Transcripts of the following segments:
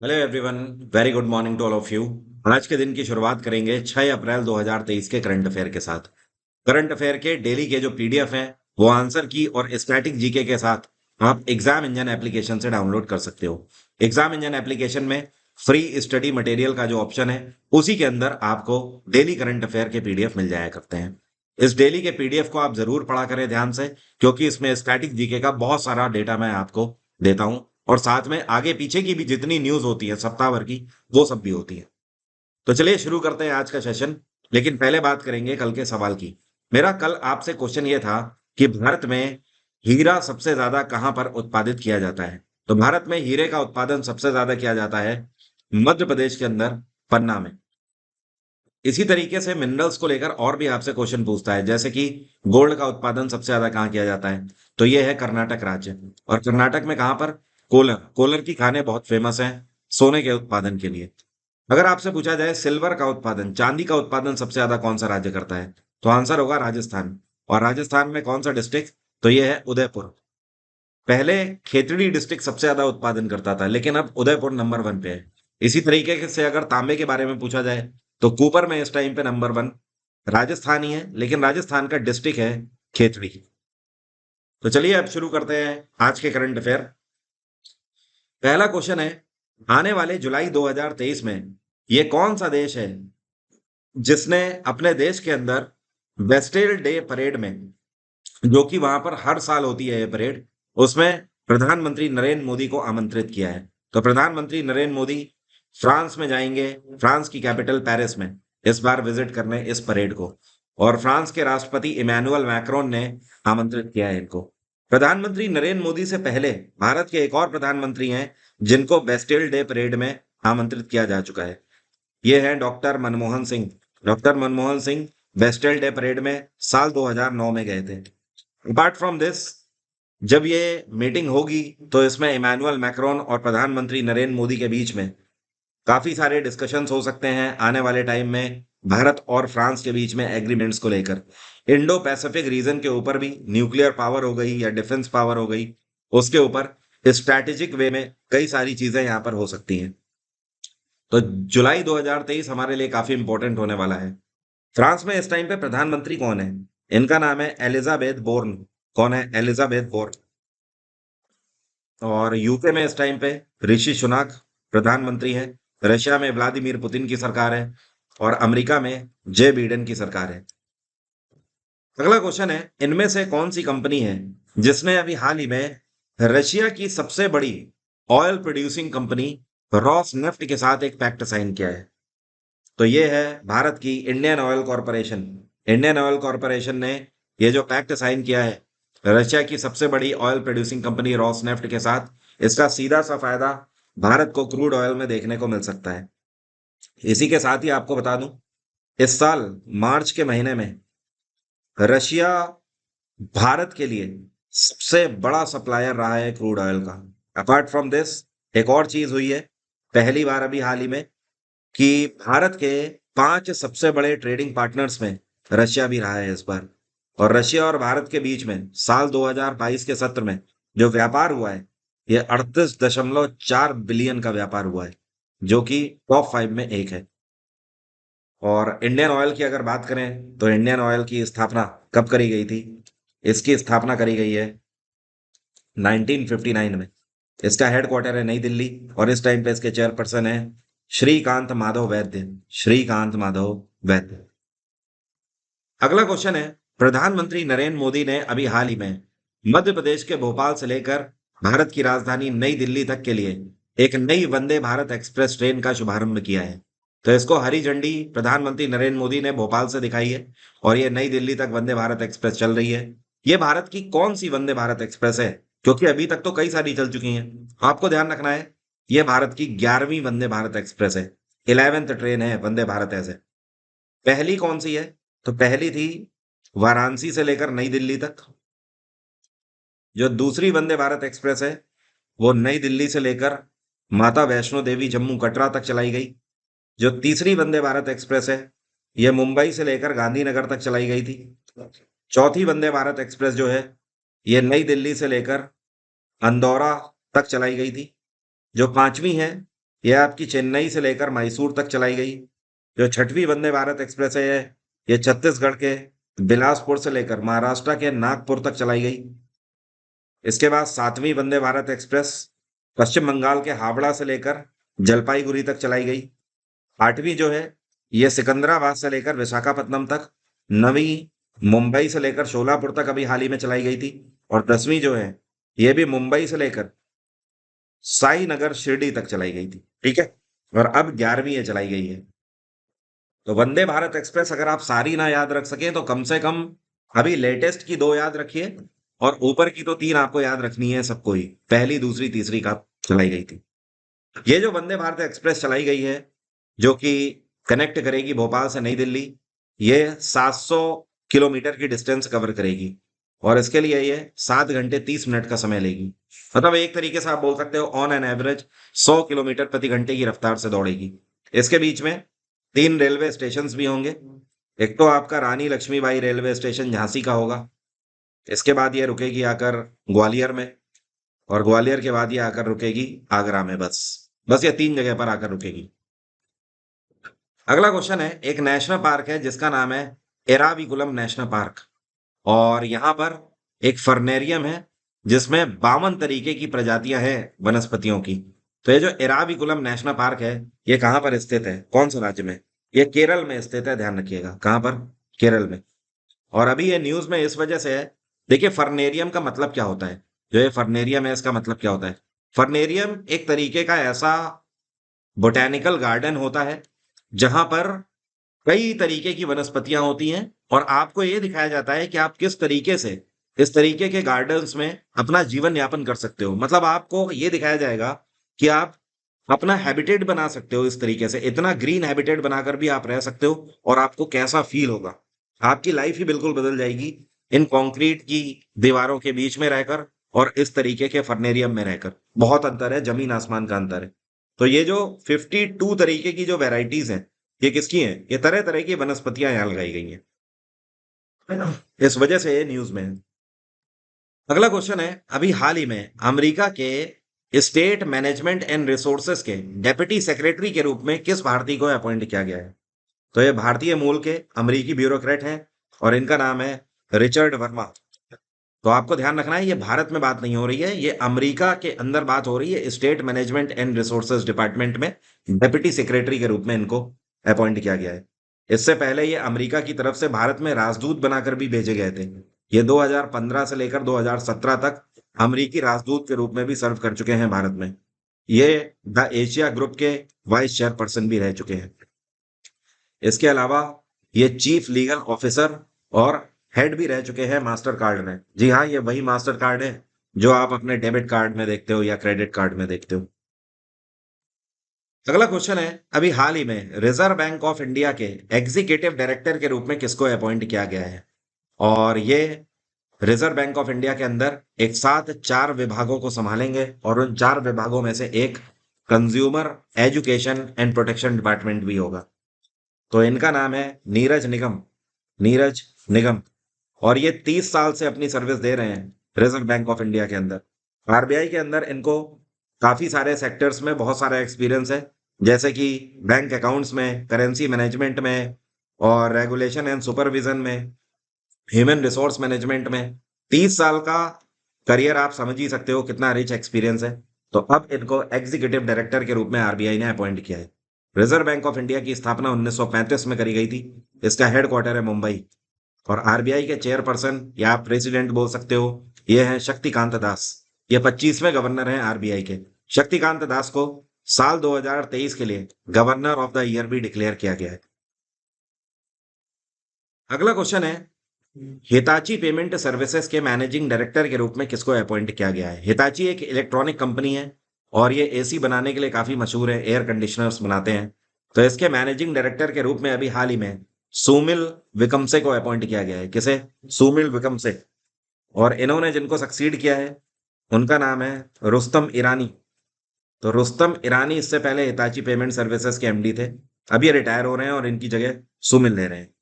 Hello everyone, very good morning to all of you. आज के दिन की शुरुआत करेंगे 6 अप्रैल 2023 के करंट अफेयर के साथ। करंट अफेयर के डेली के जो पीडीएफ हैं वो आंसर की और स्टैटिक जीके के साथ आप एग्जाम इंजन एप्लीकेशन से डाउनलोड कर सकते हो। एग्जाम इंजन एप्लीकेशन में फ्री स्टडी मटेरियल का जो ऑप्शन है उसी के अंदर आपको डेली करंट अफेयर के पीडीएफ मिल जाया करते हैं। इस डेली के पीडीएफ को आप जरूर पढ़ा करें ध्यान से, क्योंकि इसमें स्टैटिक जीके का बहुत सारा डेटा मैं आपको देता हूं और साथ में आगे पीछे की भी जितनी न्यूज होती है सप्ताह भर की वो सब भी होती है। तो चलिए शुरू करते हैं आज का सेशन। लेकिन पहले बात करेंगे कल के सवाल की। मेरा कल आपसे क्वेश्चन ये था कि भारत में हीरा सबसे ज्यादा कहां पर उत्पादित किया जाता है। तो भारत में हीरे का उत्पादन सबसे ज्यादा किया जाता है मध्य प्रदेश के अंदर, पन्ना में। इसी तरीके से मिनरल्स को लेकर और भी आपसे क्वेश्चन पूछता है, जैसे कि गोल्ड का उत्पादन सबसे ज्यादा कहाँ किया जाता है। तो ये है कर्नाटक राज्य। और कर्नाटक में कहाँ पर? कोलर। कोलर की खाने बहुत फेमस हैं सोने के उत्पादन के लिए। अगर आपसे पूछा जाए सिल्वर का उत्पादन, चांदी का उत्पादन सबसे ज्यादा कौन सा राज्य करता है, तो आंसर होगा राजस्थान। और राजस्थान में कौन सा डिस्ट्रिक्ट? तो ये है उदयपुर। पहले खेतड़ी डिस्ट्रिक्ट सबसे ज्यादा उत्पादन करता था, लेकिन अब उदयपुर नंबर वन पे है। इसी तरीके से अगर तांबे के बारे में पूछा जाए तो कूपर में इस टाइम पे नंबर वन राजस्थान ही है, लेकिन राजस्थान का डिस्ट्रिक्ट है खेतड़ी। तो चलिए अब शुरू करते हैं आज के करंट अफेयर। पहला क्वेश्चन है, आने वाले जुलाई 2023 में ये कौन सा देश है जिसने अपने देश के अंदर वेस्टेल डे परेड में, जो कि वहां पर हर साल होती है ये परेड, उसमें प्रधानमंत्री नरेंद्र मोदी को आमंत्रित किया है। तो प्रधानमंत्री नरेंद्र मोदी फ्रांस में जाएंगे, फ्रांस की कैपिटल पेरिस में इस बार विजिट करने इस परेड को। और फ्रांस के राष्ट्रपति इमैनुअल मैक्रोन ने आमंत्रित किया है इनको। प्रधानमंत्री नरेंद्र मोदी से पहले भारत के एक और प्रधानमंत्री हैं जिनको बेस्टिल डे परेड में आमंत्रित किया जा चुका है। ये है doctor Manmohan Singh. Doctor Manmohan Singh Bastille day parade में साल 2009 में गए थे। अपार्ट फ्रॉम दिस, जब ये मीटिंग होगी तो इसमें इमैनुअल मैक्रोन और प्रधानमंत्री नरेंद्र मोदी के बीच में काफी सारे डिस्कशंस हो सकते हैं आने वाले टाइम में, भारत और फ्रांस के बीच में एग्रीमेंट्स को लेकर। इंडो पैसिफिक रीजन के ऊपर भी, न्यूक्लियर पावर हो गई या डिफेंस पावर हो गई, उसके ऊपर स्ट्रैटेजिक वे में कई सारी चीजें यहाँ पर हो सकती हैं। तो जुलाई 2023 हमारे लिए काफी इंपॉर्टेंट होने वाला है। फ्रांस में इस टाइम पे प्रधानमंत्री कौन है? इनका नाम है एलिजाबेथ बोर्न। कौन है? Elisabeth Borne. और यूके में इस टाइम पे ऋषि सुनाक प्रधानमंत्री है। रशिया में व्लादिमीर पुतिन की सरकार है। और अमेरिका में जे बिडेन की सरकार है। अगला क्वेश्चन है, इनमें से कौन सी कंपनी है जिसने अभी हाल ही में रशिया की सबसे बड़ी oil producing company Ross NEFT के साथ एक पैक्ट साइन किया है? तो ये है भारत की Indian oil corporation. Indian oil corporation ने ये जो पैक्ट साइन किया है रशिया की सबसे बड़ी ऑयल प्रोड्यूसिंग कंपनी रॉसनेफ्ट के साथ, इसका सीधा सा फायदा भारत को क्रूड ऑयल में देखने को मिल सकता है। इसी के साथ ही आपको बता दूं, इस साल मार्च के महीने में रशिया भारत के लिए सबसे बड़ा सप्लायर रहा है क्रूड ऑयल का। अपार्ट फ्रॉम दिस, एक और चीज हुई है पहली बार अभी हाल ही में, कि भारत के 5 सबसे बड़े ट्रेडिंग पार्टनर्स में रशिया भी रहा है इस बार। और रशिया और भारत के बीच में साल 2022 के सत्र में जो व्यापार हुआ है, ये 38.4 बिलियन का व्यापार हुआ है, जो कि टॉप 5 में एक है। और इंडियन ऑयल की अगर बात करें तो इंडियन ऑयल की स्थापना कब करी गई थी? इसकी स्थापना करी गई है 1959 में। इसका हेडक्वार्टर है नई दिल्ली और इस टाइम पे इसके चेयरपर्सन है श्रीकांत माधव वैद्य। श्रीकांत माधव वैद्य। अगला क्वेश्चन है, प्रधानमंत्री नरेंद्र मोदी ने अभी हाल ही में मध्य प्रदेश के भोपाल से लेकर भारत की राजधानी नई दिल्ली तक के लिए एक नई वंदे भारत एक्सप्रेस ट्रेन का शुभारंभ किया है। तो इसको हरी झंडी प्रधानमंत्री नरेंद्र मोदी ने भोपाल से दिखाई है और ये नई दिल्ली तक वंदे भारत एक्सप्रेस चल रही है। ये भारत की कौन सी वंदे भारत एक्सप्रेस है? क्योंकि अभी तक तो कई सारी चल चुकी हैं। आपको ध्यान रखना है, ये भारत की 11वीं वंदे भारत एक्सप्रेस है। 11th ट्रेन है वंदे भारत ऐसे। पहली कौन सी है? तो पहली थी वाराणसी से लेकर नई दिल्ली तक। जो दूसरी वंदे भारत एक्सप्रेस है वो नई दिल्ली से लेकर माता वैष्णो देवी जम्मू कटरा तक चलाई गई। जो तीसरी वंदे भारत एक्सप्रेस है यह मुंबई से लेकर गांधीनगर तक चलाई गई थी। चौथी वंदे भारत एक्सप्रेस जो है ये नई दिल्ली से लेकर अंदौरा तक चलाई गई थी। जो पांचवी है ये आपकी चेन्नई से लेकर मैसूर तक चलाई गई। जो छठवीं वंदे भारत एक्सप्रेस है ये छत्तीसगढ़ के बिलासपुर से लेकर महाराष्ट्र के नागपुर तक चलाई गई। इसके बाद सातवीं वंदे भारत एक्सप्रेस पश्चिम बंगाल के हावड़ा से लेकर जलपाईगुड़ी तक चलाई गई। आठवीं जो है ये सिकंदराबाद से लेकर विशाखापट्टनम तक। नवीं मुंबई से लेकर शोलापुर तक अभी हाल ही में चलाई गई थी। और 10वीं जो है ये भी मुंबई से लेकर साई नगर शिरडी तक चलाई गई थी। ठीक है। और अब 11वीं ये चलाई गई है। तो वंदे भारत एक्सप्रेस अगर आप सारी ना याद रख सकें तो कम से कम अभी लेटेस्ट की 2 याद रखिए और ऊपर की तो 3 आपको याद रखनी है सबको ही। पहली, दूसरी, तीसरी का चलाई गई थी। ये जो वंदे भारत एक्सप्रेस चलाई गई है जो कि कनेक्ट करेगी भोपाल से नई दिल्ली, ये 700 किलोमीटर की डिस्टेंस कवर करेगी और इसके लिए ये 7 घंटे 30 मिनट का समय लेगी। मतलब एक तरीके से आप बोल सकते हो ऑन एन एवरेज 100 किलोमीटर प्रति घंटे की रफ्तार से दौड़ेगी। इसके बीच में 3 रेलवे स्टेशन भी होंगे। एक तो आपका रानी लक्ष्मीबाई रेलवे स्टेशन झांसी का होगा। इसके बाद ये रुकेगी आकर ग्वालियर में और ग्वालियर के बाद ये आकर रुकेगी आगरा में। बस ये 3 जगह पर आकर रुकेगी। अगला क्वेश्चन है, एक नेशनल पार्क है जिसका नाम है एराविकुलम नेशनल पार्क और यहाँ पर एक फर्नेरियम है जिसमें 52 तरीके की प्रजातियां हैं वनस्पतियों की। तो ये जो एराविकुलम नेशनल पार्क है ये कहाँ पर स्थित है, कौन से राज्य में? ये केरल में स्थित है, ध्यान रखिएगा। कहाँ पर? केरल में। और अभी ये न्यूज में इस वजह से है, देखिए फर्नेरियम का मतलब क्या होता है, जो ये फर्नेरियम है इसका मतलब क्या होता है? फर्नेरियम एक तरीके का ऐसा बोटेनिकल गार्डन होता है जहां पर कई तरीके की वनस्पतियां होती हैं और आपको ये दिखाया जाता है कि आप किस तरीके से इस तरीके के गार्डन्स में अपना जीवन यापन कर सकते हो। मतलब आपको ये दिखाया जाएगा कि आप अपना हैबिटेट बना सकते हो। इस तरीके से इतना ग्रीन हैबिटेट बनाकर भी आप रह सकते हो और आपको कैसा फील होगा, आपकी लाइफ ही बिल्कुल बदल जाएगी इन कंक्रीट की दीवारों के बीच में रहकर और इस तरीके के फर्नेरियम में रहकर। बहुत अंतर है, जमीन आसमान का अंतर है। तो ये जो 52 तरीके की जो वेराइटीज हैं ये किसकी हैं? ये तरह तरह की वनस्पतियां यहाँ लगाई गई हैं, है ना? इस वजह से ये न्यूज में है। अगला क्वेश्चन है, अभी हाल ही में अमेरिका के स्टेट मैनेजमेंट एंड रिसोर्सेज के डेप्यूटी सेक्रेटरी के रूप में किस भारतीय को अपॉइंट किया गया है? तो ये भारतीय मूल के अमेरिकी ब्यूरोक्रेट हैं और इनका नाम है रिचर्ड वर्मा। तो आपको ध्यान रखना है ये भारत में बात नहीं हो रही है, ये अमेरिका के अंदर बात हो रही है। State management and resources department में डेप्यूटी सेक्रेटरी के रूप में इनको अपॉइंट किया गया है। इससे पहले ये अमेरिका की तरफ से भारत में राजदूत बनाकर भी भेजे गए थे। ये 2015 से लेकर 2017 तक अमेरिकी राजदूत के रूप में भी सर्व कर चुके हैं भारत में। ये द एशिया ग्रुप के वाइस चेयरपर्सन भी रह चुके हैं। इसके अलावा ये चीफ लीगल ऑफिसर और हेड भी रह चुके हैं मास्टर कार्ड में। जी हाँ, ये वही मास्टर कार्ड है जो आप अपने डेबिट कार्ड में देखते हो या क्रेडिट कार्ड में देखते हो। अगला क्वेश्चन है, अभी हाल ही में रिजर्व बैंक ऑफ इंडिया के एग्जीक्यूटिव डायरेक्टर के रूप में किसको अपॉइंट किया गया है? और ये रिजर्व बैंक ऑफ इंडिया के अंदर एक साथ 4 विभागों को संभालेंगे और उन 4 विभागों में से एक consumer education and protection department भी होगा। तो इनका नाम है नीरज निगम। नीरज निगम। और ये 30 साल से अपनी सर्विस दे रहे हैं रिजर्व बैंक ऑफ इंडिया के अंदर। आरबीआई के अंदर इनको काफी सारे सेक्टर्स में बहुत सारा एक्सपीरियंस है, जैसे कि बैंक अकाउंट्स में, करेंसी मैनेजमेंट में और रेगुलेशन एंड सुपरविजन में, ह्यूमन रिसोर्स मैनेजमेंट में। 30 साल का करियर आप समझ ही सकते हो कितना रिच एक्सपीरियंस है। तो अब इनको एग्जीक्यूटिव डायरेक्टर के रूप में आरबीआई ने अपॉइंट किया है। रिजर्व बैंक ऑफ इंडिया की स्थापना 1935 में करी गई थी। इसका हेडक्वार्टर है मुंबई और आरबीआई के चेयरपर्सन या आप प्रेसिडेंट बोल सकते हो, ये हैं शक्तिकांत दास। ये 25वें गवर्नर हैं आरबीआई के। शक्तिकांत दास को साल 2023 के लिए गवर्नर ऑफ द ईयर भी डिक्लेयर किया गया है। अगला क्वेश्चन है, हिताची पेमेंट सर्विसेज के मैनेजिंग डायरेक्टर के रूप में किसको अपॉइंट किया गया है? हिताची एक इलेक्ट्रॉनिक कंपनी है और ये एसी बनाने के लिए काफी मशहूर है, एयर कंडीशनर्स बनाते हैं। तो इसके मैनेजिंग डायरेक्टर के रूप में अभी हाल ही में सुमिल विकमसे को अपॉइंट किया गया है। किसे? सुमिल विकमसे। और इन्होंने जिनको सक्सीड किया है उनका नाम है रुस्तम ईरानी। तो रुस्तम ईरानी इससे पहले हिताची पेमेंट सर्विसेज के एमडी थे। अब ये रिटायर हो रहे हैं और इनकी जगह सुमिल ले रहे हैं।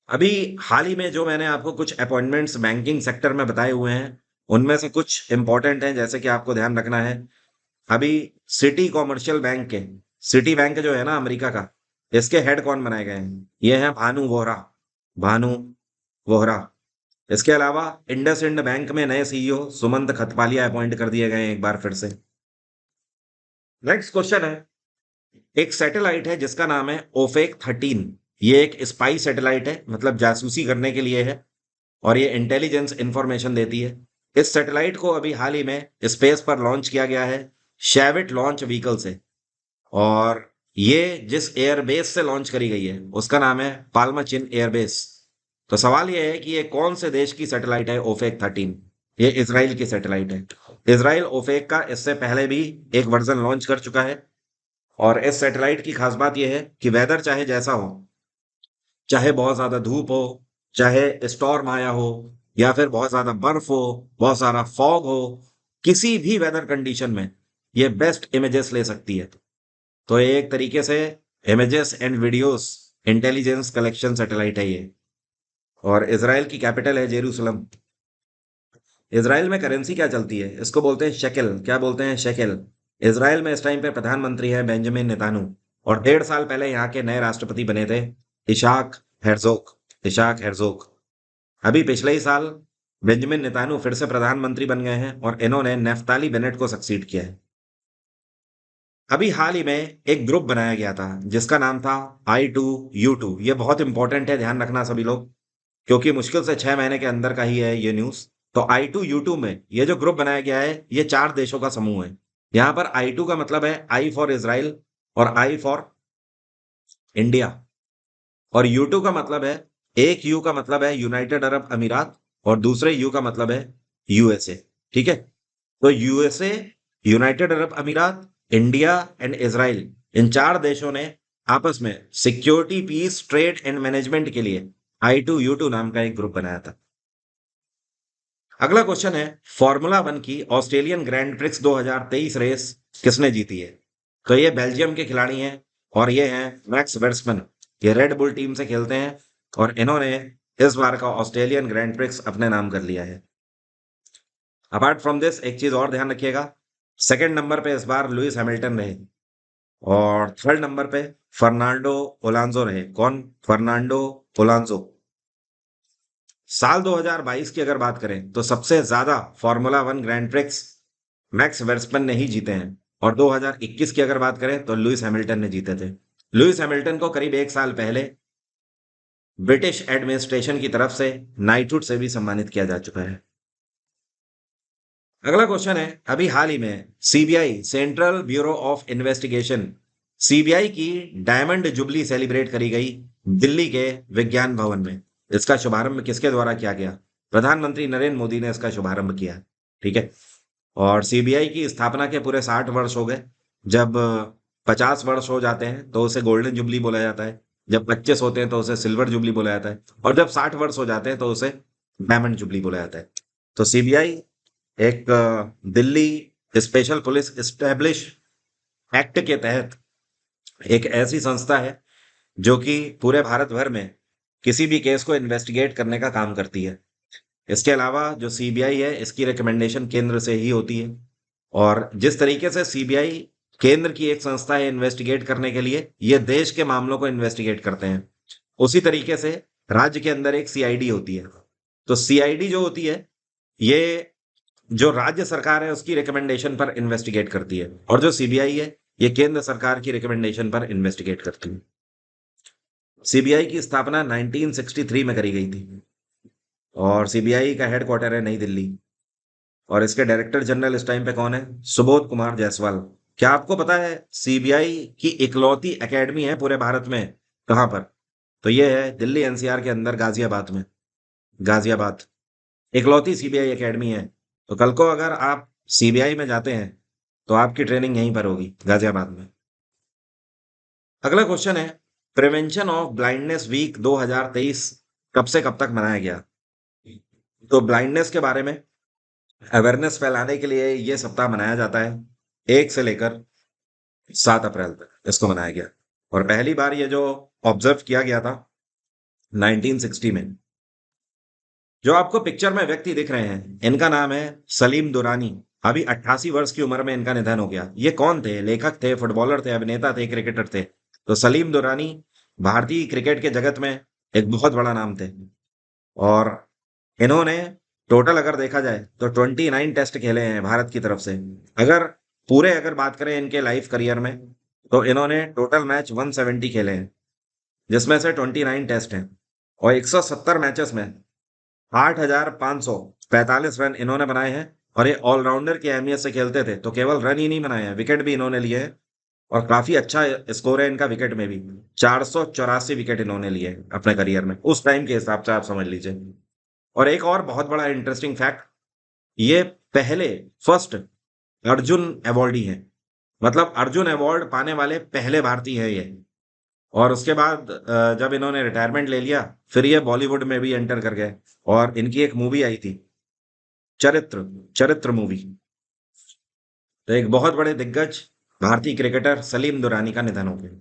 अभी हाल ही में जो मैंने आपको कुछ अपॉइंटमेंट्स बैंकिंग सेक्टर में बताए हुए हैं उनमें से कुछ इंपॉर्टेंट हैं, जैसे कि आपको ध्यान रखना है अभी सिटी कॉमर्शियल बैंक के, सिटी बैंक जो है ना अमेरिका का, इसके हेड कौन बनाए गए हैं? ये हैं भानु वोहरा, भानु वोहरा। इसके अलावा इंडस इंड बैंक में नए सीईओ सुमंत खतपालिया अपॉइंट कर दिए गए हैं एक बार फिर से। नेक्स्ट क्वेश्चन है, एक सैटेलाइट है जिसका नाम है ओफेक 13। ये एक स्पाई सैटेलाइट है, मतलब जासूसी करने के लिए है, और ये इंटेलिजेंस इंफॉर्मेशन देती है। इस सैटेलाइट को अभी हाल ही में स्पेस पर लॉन्च किया गया है शेविट लॉन्च व्हीकल से, और ये जिस एयरबेस से लॉन्च करी गई है उसका नाम है पाल्माचिन एयरबेस। तो सवाल ये है कि ये कौन से देश की सैटेलाइट है ओफेक 13? ये इसराइल की सैटेलाइट है। इसराइल ओफेक का इससे पहले भी एक वर्जन लॉन्च कर चुका है, और इस सैटेलाइट की खास बात यह है कि वेदर चाहे जैसा हो, चाहे बहुत ज्यादा धूप हो, चाहे स्टॉर्म आया हो, या फिर बहुत ज्यादा बर्फ हो, बहुत सारा फॉग हो, किसी भी वेदर कंडीशन में ये बेस्ट इमेजेस ले सकती है। तो ये एक तरीके से images and videos intelligence collection satellite है ये। और इसराइल की कैपिटल है जेरूसलम। इसराइल में करेंसी क्या चलती है? इसको बोलते हैं शेकेल। क्या बोलते हैं? शेकेल। इसराइल में इस टाइम पे प्रधानमंत्री है बेंजामिन नेतान्याहू, और 1.5 साल पहले यहाँ के नए राष्ट्रपति बने थे इशाक हेrzog। इशाक हेrzog अभी पिछले ही साल बेंजामिन नेतान्याहू फिर से प्रधानमंत्री बन गए हैं, और इन्होंने नेफ्ताली बेनेट को सक्सीड किया है। अभी हाल ही में एक ग्रुप बनाया गया था जिसका नाम था I2U2। ये बहुत इंपॉर्टेंट है, ध्यान रखना सभी लोग, क्योंकि मुश्किल से 6 महीने के अंदर का ही है ये न्यूज। तो I2U2 में ये जो ग्रुप बनाया गया है ये 4 देशों का समूह है। यहाँ पर I2 का मतलब है आई फॉर इसराइल, और आई फॉर इंडिया, और U2 का मतलब है, एक यू का मतलब है यूनाइटेड अरब अमीरात, और दूसरे यू का मतलब है यूएसए। ठीक है, तो यूएसए, यूनाइटेड अरब अमीरात, इंडिया एंड इसराइल, इन 4 देशों ने आपस में security, peace, trade and management के लिए I2U2 नाम का एक ग्रुप बनाया था। अगला क्वेश्चन है, फार्मूला 1 की ऑस्ट्रेलियन ग्रैंड प्रिक्स 2023 रेस किसने जीती है? तो ये बेल्जियम के खिलाड़ी हैं, और ये हैं मैक्स वर्समैन। ये रेड बुल टीम से खेलते हैं, और इन्होंने इस बार का ऑस्ट्रेलियन ग्रैंड प्रिक्स अपने नाम कर लिया है। अपार्ट फ्रॉम दिस एक चीज और ध्यान रखिएगा, सेकंड नंबर पे इस बार लुइस हैमिल्टन रहे, और थर्ड नंबर पे फर्नांडो ओलांजो रहे। कौन? फर्नांडो ओलांजो। साल 2022 की अगर बात करें तो सबसे ज्यादा फार्मूला 1 ग्रैंड प्रिक्स मैक्स वर्समैन ने ही जीते हैं, और 2021 की अगर बात करें तो लुइस हैमिल्टन ने जीते थे। लुइस हैमिल्टन को करीब 1 साल पहले ब्रिटिश एडमिनिस्ट्रेशन की तरफ से नाइटहुड से भी सम्मानित किया जा चुका है। अगला क्वेश्चन है, अभी हाल ही में CBI, central bureau of investigation, CBI की डायमंड जुबली सेलिब्रेट करी गई दिल्ली के विज्ञान भवन में। इसका शुभारंभ किसके द्वारा किया गया? प्रधानमंत्री नरेंद्र मोदी ने इसका शुभारंभ किया। ठीक है, और सीबीआई की स्थापना के पूरे 60 वर्ष हो गए। जब 50 वर्ष हो जाते हैं तो उसे गोल्डन जुबली बोला जाता है, जब 25 होते हैं तो उसे सिल्वर जुबली बोला जाता है, और जब 60 वर्ष हो जाते हैं तो उसे डायमंड जुबली बोला जाता है। तो सीबीआई एक Delhi special police establish act के तहत एक ऐसी संस्था है जो कि पूरे भारत भर में किसी भी केस को इन्वेस्टिगेट करने का काम करती है। इसके अलावा जो सीबीआई है इसकी रिकमेंडेशन केंद्र से ही होती है, और जिस तरीके से सीबीआई केंद्र की एक संस्था है इन्वेस्टिगेट करने के लिए, ये देश के मामलों को इन्वेस्टिगेट करते हैं, उसी तरीके से राज्य के अंदर एक सीआईडी होती है। तो सीआईडी जो होती है ये जो राज्य सरकार है उसकी रिकमेंडेशन पर इन्वेस्टिगेट करती है, और जो सीबीआई है ये केंद्र सरकार की रिकमेंडेशन पर इन्वेस्टिगेट करती है। सीबीआई की स्थापना 1963 में करी गई थी, और सीबीआई का हेडक्वार्टर है नई दिल्ली, और इसके डायरेक्टर जनरल इस टाइम पे कौन है? सुबोध कुमार जायसवाल। क्या आपको पता है सीबीआई की इकलौती एकेडमी है पूरे भारत में कहां पर? तो ये है दिल्ली एनसीआर के अंदर गाजियाबाद में। गाजियाबाद इकलौती सीबीआई एकेडमी है। तो कल को अगर आप सीबीआई में जाते हैं तो आपकी ट्रेनिंग यहीं पर होगी, गाजियाबाद में। अगला क्वेश्चन है, प्रिवेंशन ऑफ ब्लाइंडनेस वीक 2023 कब से कब तक मनाया गया? तो ब्लाइंडनेस के बारे में अवेयरनेस फैलाने के लिए ये सप्ताह मनाया जाता है 1 से लेकर 7 अप्रैल तक इसको मनाया गया, और पहली बार ये जो ऑब्जर्व किया गया था 1960 में। जो आपको पिक्चर में व्यक्ति दिख रहे हैं इनका नाम है सलीम दुरानी। अभी 88 वर्ष की उम्र में इनका निधन हो गया। ये कौन थे? लेखक थे, फुटबॉलर थे, अभिनेता थे, क्रिकेटर थे। तो सलीम दुरानी भारतीय क्रिकेट के जगत में एक बहुत बड़ा नाम थे। और इन्होंने टोटल अगर देखा जाए तो 29 टेस्ट खेले हैं भारत की तरफ से। अगर अगर बात करें इनके लाइफ करियर में, तो इन्होंने टोटल मैच 170 खेले हैं, जिसमें से 29 टेस्ट हैं। और 170 मैचेस में 8,545 रन इन्होंने बनाए हैं। और ये ऑलराउंडर की अहमियत से खेलते थे, तो केवल रन ही नहीं बनाए हैं, विकेट भी इन्होंने लिए हैं। और काफी अच्छा स्कोर है इनका विकेट में भी। 484 विकेट इन्होंने लिए हैं अपने करियर में, उस टाइम के हिसाब से आप समझ लीजिए। और एक और बहुत बड़ा इंटरेस्टिंग फैक्ट, ये पहले फर्स्ट अर्जुन अवॉर्डी हैं। मतलब अर्जुन अवार्ड पाने वाले पहले भारतीय हैं ये। और उसके बाद जब इन्होंने रिटायरमेंट ले लिया, फिर ये बॉलीवुड में भी एंटर कर गए। और इनकी एक मूवी आई थी, चरित्र चरित्र मूवी। तो एक बहुत बड़े दिग्गज भारतीय क्रिकेटर सलीम दुरानी का निधन हो गया।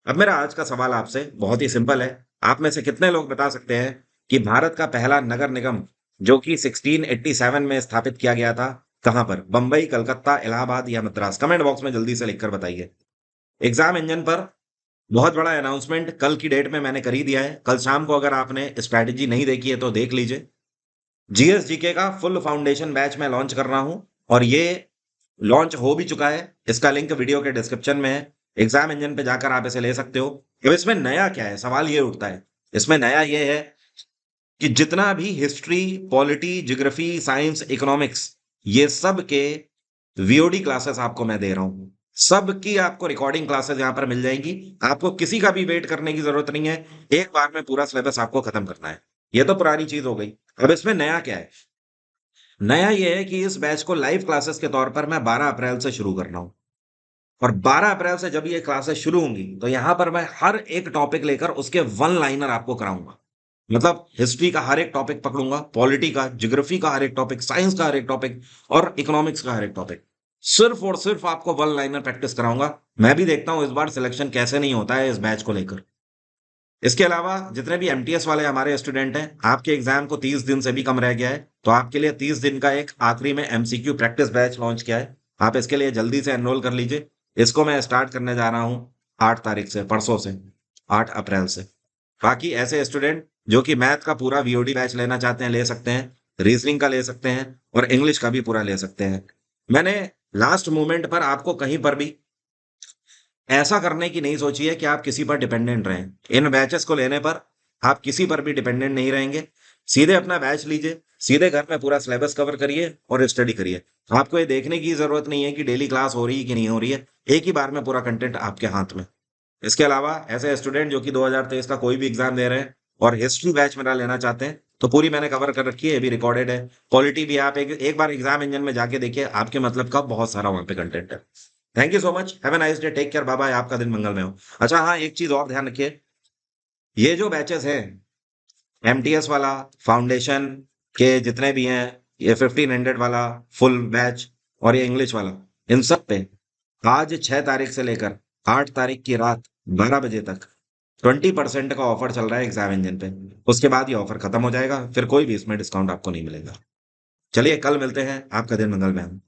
अब मेरा आज का सवाल आपसे बहुत ही सिंपल है। आप में से कितने लोग बता सकते हैं कि भारत का पहला नगर निगम जो कि 1687 में स्थापित किया गया था, कहां पर? बंबई, कलकत्ता, इलाहाबाद या मद्रास? कमेंट बॉक्स में जल्दी से लिखकर बताइए। एग्जाम इंजन पर बहुत बड़ा अनाउंसमेंट कल की डेट में मैंने कर ही दिया है। कल शाम को अगर आपने स्ट्रैटेजी नहीं देखी है तो देख लीजिए। जीएस जीके का फुल फाउंडेशन बैच मैं लॉन्च कर रहा हूं, और ये लॉन्च हो भी चुका है। इसका लिंक वीडियो के डिस्क्रिप्शन में है। एग्जाम इंजन पे जाकर आप इसे ले सकते हो। अब इसमें नया क्या है, सवाल ये उठता है। इसमें नया ये है कि जितना भी history, polity, geography, science, economics, ये सब के वीओडी क्लासेस आपको मैं दे रहा हूं। सबकी आपको रिकॉर्डिंग क्लासेस यहां पर मिल जाएंगी। आपको किसी का भी वेट करने की जरूरत नहीं है। एक बार में पूरा सिलेबस आपको खत्म करना है। ये तो पुरानी चीज हो गई। अब इसमें नया क्या है? नया ये है कि इस बैच को लाइव क्लासेस के तौर पर मैं 12 अप्रैल से शुरू कर रहा हूं। और 12 अप्रैल से जब ये क्लासेस शुरू होंगी, तो यहां पर मैं हर एक टॉपिक लेकर उसके वन लाइनर आपको कराऊंगा। मतलब हिस्ट्री का हर एक टॉपिक पकड़ूंगा, पॉलिटी का, ज्योग्राफी का हर एक टॉपिक, साइंस का हर एक टॉपिक, और इकोनॉमिक्स का हर एक टॉपिक। सिर्फ और सिर्फ आपको वन लाइनर प्रैक्टिस कराऊंगा। मैं भी देखता हूं इस बार सिलेक्शन कैसे नहीं होता है इस बैच को लेकर। इसके अलावा जितने भी एमटीएस वाले हमारे स्टूडेंट हैं, आपके एग्जाम को 30 दिन से भी कम रह गया है, तो आपके लिए 30 दिन का एक आखिरी में एमसीक्यू प्रैक्टिस बैच लॉन्च किया है। आप इसके लिए जल्दी से एनरोल कर लीजिए। इसको मैं स्टार्ट करने जा रहा हूं 8 तारीख से, परसों से, 8 अप्रैल से। बाकी ऐसे स्टूडेंट जो कि मैथ का पूरा वीओडी बैच लेना चाहते हैं ले सकते हैं, रीजनिंग का ले सकते हैं, और इंग्लिश का भी पूरा ले सकते हैं। मैंने लास्ट मोमेंट पर आपको कहीं पर भी ऐसा करने की नहीं सोची है कि आप किसी पर डिपेंडेंट रहें। इन बैचेस को लेने पर आप किसी पर भी डिपेंडेंट नहीं रहेंगे। सीधे अपना बैच लीजिए, सीधे घर में पूरा सिलेबस कवर करिए और स्टडी करिए। आपको ये देखने की जरूरत नहीं है कि डेली क्लास हो रही है कि नहीं हो रही है। एक ही बार में पूरा कंटेंट आपके हाथ में। इसके अलावा ऐसे स्टूडेंट जो कि 2023 का कोई भी एग्जाम दे रहे हैं और हिस्ट्री बैच मेरा लेना चाहते हैं, तो पूरी मैंने कवर कर रखी है, ये भी रिकॉर्डेड है। पॉलिटी भी आप एक बार एग्जाम इंजन में जाके देखिए, आपके मतलब का बहुत सारा वहां पे कंटेंट है। Thank you so much, have a nice day, take care, bye bye, आपका दिन मंगलमय हो। अच्छा हाँ, एक चीज और ध्यान रखिए, ये जो बैचेस हैं, एमटीएस वाला, फाउंडेशन के जितने भी हैं, ये 1500 वाला फुल बैच, और ये इंग्लिश वाला, इन सब पे आज 6 तारीख से लेकर 8 तारीख की रात 12 बजे तक 20% का ऑफर चल रहा है एग्जाम इंजन पे। उसके बाद ये ऑफर खत्म हो जाएगा, फिर कोई भी इसमें डिस्काउंट आपको नहीं मिलेगा। चलिए कल मिलते हैं, आपका दिन मंगलमय हो।